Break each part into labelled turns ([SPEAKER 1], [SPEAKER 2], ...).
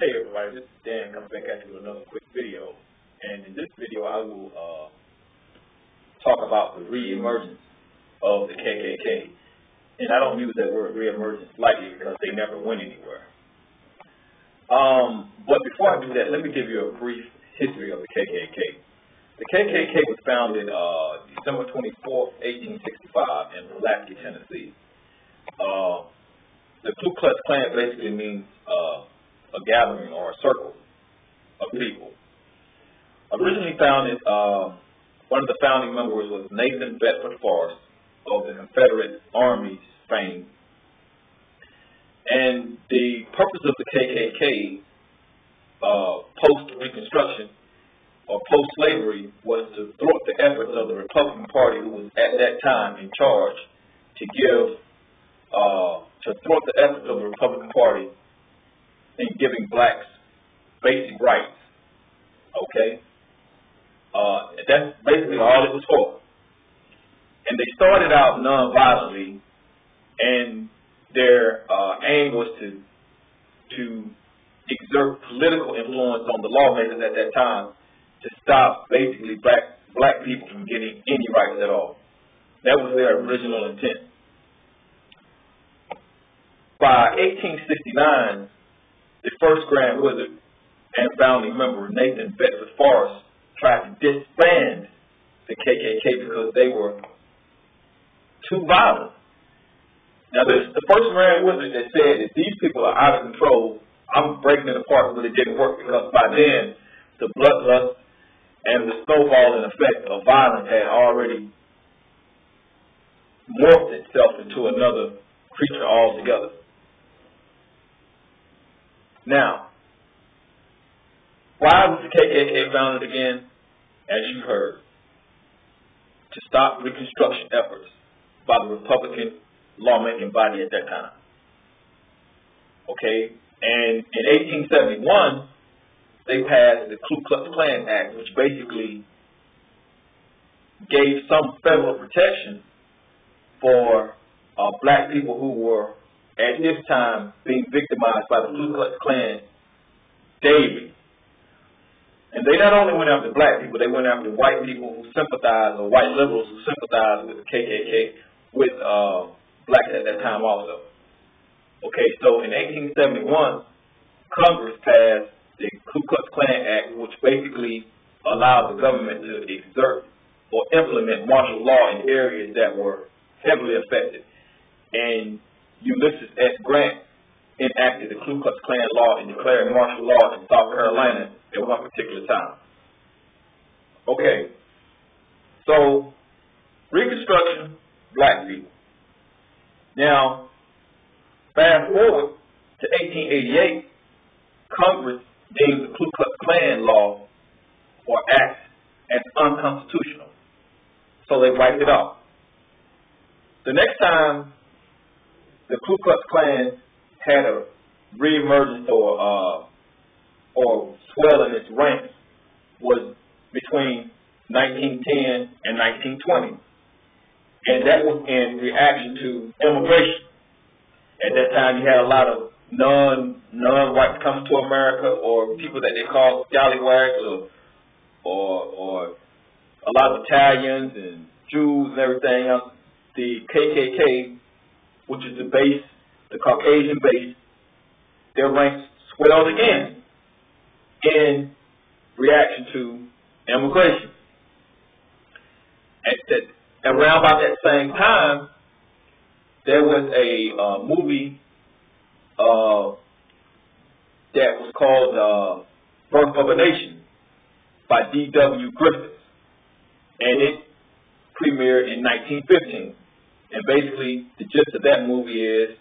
[SPEAKER 1] Hey everybody, this is Dan coming back at you with another quick video. And in this video I will talk about the reemergence of the KKK. And I don't use that word reemergence lightly because they never went anywhere. But before I do that, let me give you a brief history of the KKK. The KKK was founded December 24th, 1865 in Pulaski, Tennessee. The Ku Klux Klan basically means a gathering or a circle of people. Originally founded, one of the founding members was Nathan Bedford Forrest of the Confederate Army's fame. And the purpose of the KKK post-Reconstruction or post-slavery was to thwart the efforts of the Republican Party, who was at that time in charge, to thwart the efforts of the Republican Party in giving blacks basic rights. Okay? That's basically all it was for. And they started out non-violently, and their aim was to exert political influence on the lawmakers at that time to stop basically black people from getting any rights at all. That was their original intent. By 1869, the first Grand Wizard and founding member, Nathan Bedford Forrest, tried to disband the KKK because they were too violent. Now, the first Grand Wizard that said that these people are out of control, I'm breaking it apart, but it didn't work because by then, the bloodlust and the snowballing effect of violence had already morphed itself into another creature altogether. Now, why was the KKK founded again? As you heard, to stop Reconstruction efforts by the Republican lawmaking body at that time. Okay, and in 1871, they passed the Ku Klux Klan Act, which basically gave some federal protection for black people who were at this time being victimized by the Ku Klux Klan daily. And they not only went after black people, they went after white people who sympathized, or white liberals who sympathized with the KKK, with blacks at that time also. Okay, so in 1871, Congress passed the Ku Klux Klan Act, which basically allowed the government to exert or implement martial law in areas that were heavily affected. And Ulysses S. Grant enacted the Ku Klux Klan law and declared martial law in South Carolina at one particular time. Okay, so Reconstruction, black people. Now, fast forward to 1888, Congress deemed the Ku Klux Klan law or act as unconstitutional, so they wiped it off. The next time the Ku Klux Klan had a reemergence or swell in its ranks was between 1910 and 1920. And that was in reaction to immigration. At that time, you had a lot of non-whites coming to America, or people that they called scallywags, or a lot of Italians and Jews and everything else. The KKK, which is the base, the Caucasian base, their ranks swelled again in reaction to immigration. Around about that same time, there was a movie that was called Birth of a Nation by D.W. Griffith, and it premiered in 1915. And basically, the gist of that movie is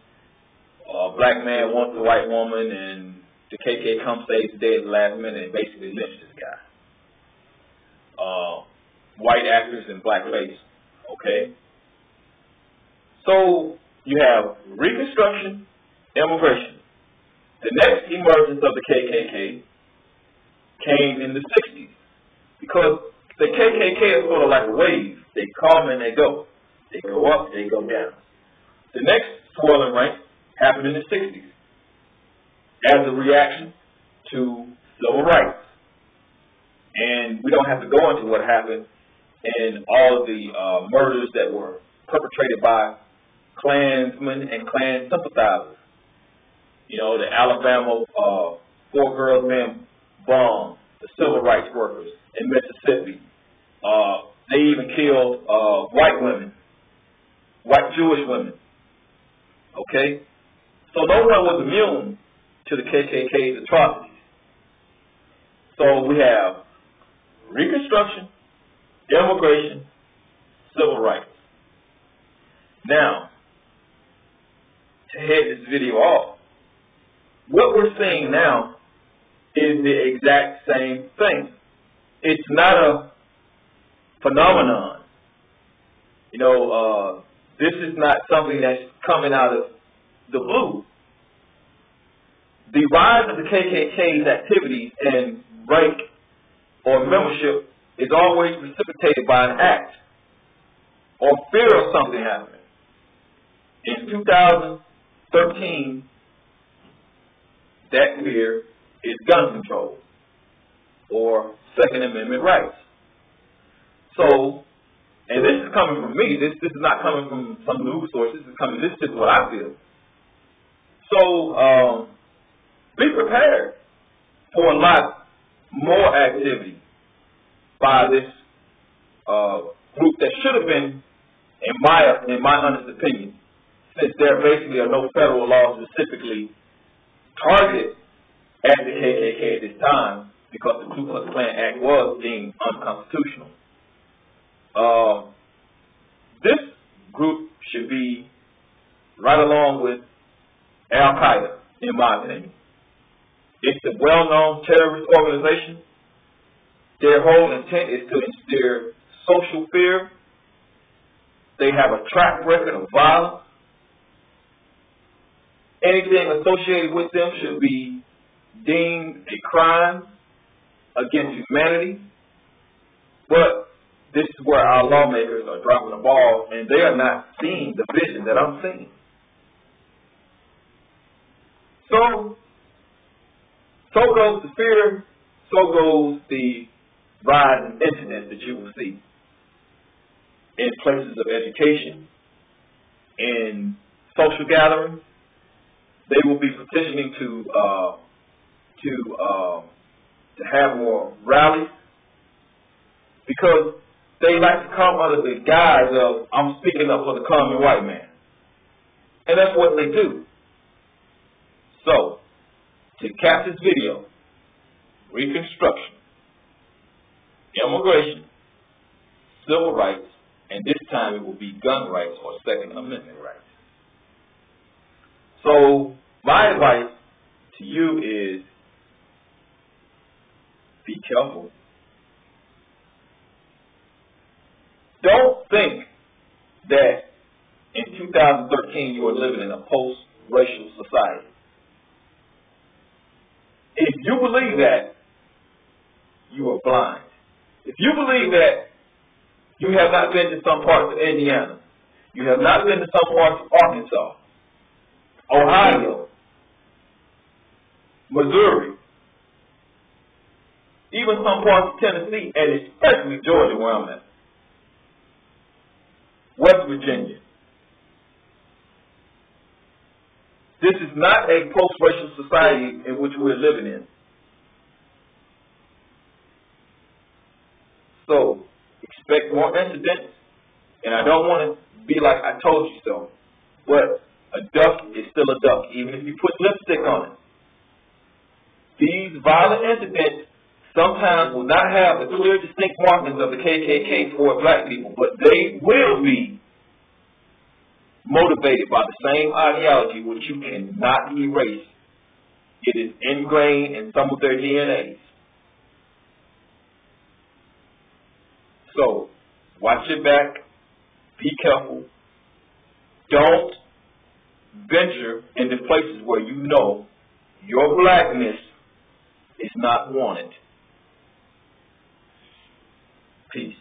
[SPEAKER 1] a black man wants a white woman, and the KKK comes saves the day at the last minute and basically lynches this guy. White actors in blackface. Okay. So you have Reconstruction, immigration. The next emergence of the KKK came in the 60s because the KKK is sort of like a wave. They come and they go. They go up, they go down. The next swirling rank happened in the 60s as a reaction to civil rights. And we don't have to go into what happened and all of the murders that were perpetrated by Klansmen and Klan sympathizers. You know, the Alabama 4 girls being bombed, the civil rights workers in Mississippi. They even killed white women, white Jewish women. Okay? So no one was immune to the KKK's atrocities. So we have Reconstruction, immigration, civil rights. Now, to head this video off, what we're seeing now is the exact same thing. It's not a phenomenon. You know, this is not something that's coming out of the blue. The rise of the KKK's activities and rank or membership is always precipitated by an act or fear of something happening. In 2013, that fear is gun control or Second Amendment rights. So, and this is coming from me. This is not coming from some news source. This is what I feel. So, be prepared for a lot more activity by this group that should have been, in my honest opinion, since there basically are no federal laws specifically targeted at the KKK at this time, because the Ku Klux Klan Act was deemed unconstitutional. This group should be right along with Al-Qaeda, in my opinion. It's a well-known terrorist organization. Their whole intent is to instill social fear. They have a track record of violence. Anything associated with them should be deemed a crime against humanity. But this is where our lawmakers are dropping the ball, and they are not seeing the vision that I'm seeing. So goes the fear, so goes the rise in incidents that you will see in places of education, in social gatherings. They will be petitioning to have more rallies, because they like to come under the guise of, I'm speaking up for the common white man. And that's what they do. So, to cap this video, Reconstruction, immigration, civil rights, and this time it will be gun rights or Second Amendment rights. So, my advice to you is, be careful. Don't think that in 2013 you are living in a post-racial society. If you believe that, you are blind. If you believe that you have not been to some parts of Indiana, you have not been to some parts of Arkansas, Ohio, Missouri, even some parts of Tennessee, and especially Georgia, where I'm at, West Virginia. This is not a post-racial society in which we're living in. So, expect more incidents, and I don't want to be like I told you so, but a duck is still a duck, even if you put lipstick on it. These violent incidents sometimes will not have the clear, distinct markings of the KKK toward black people, but they will be motivated by the same ideology which you cannot erase. It is ingrained in some of their DNAs. So, watch your back, be careful. Don't venture into places where you know your blackness is not wanted. Peace.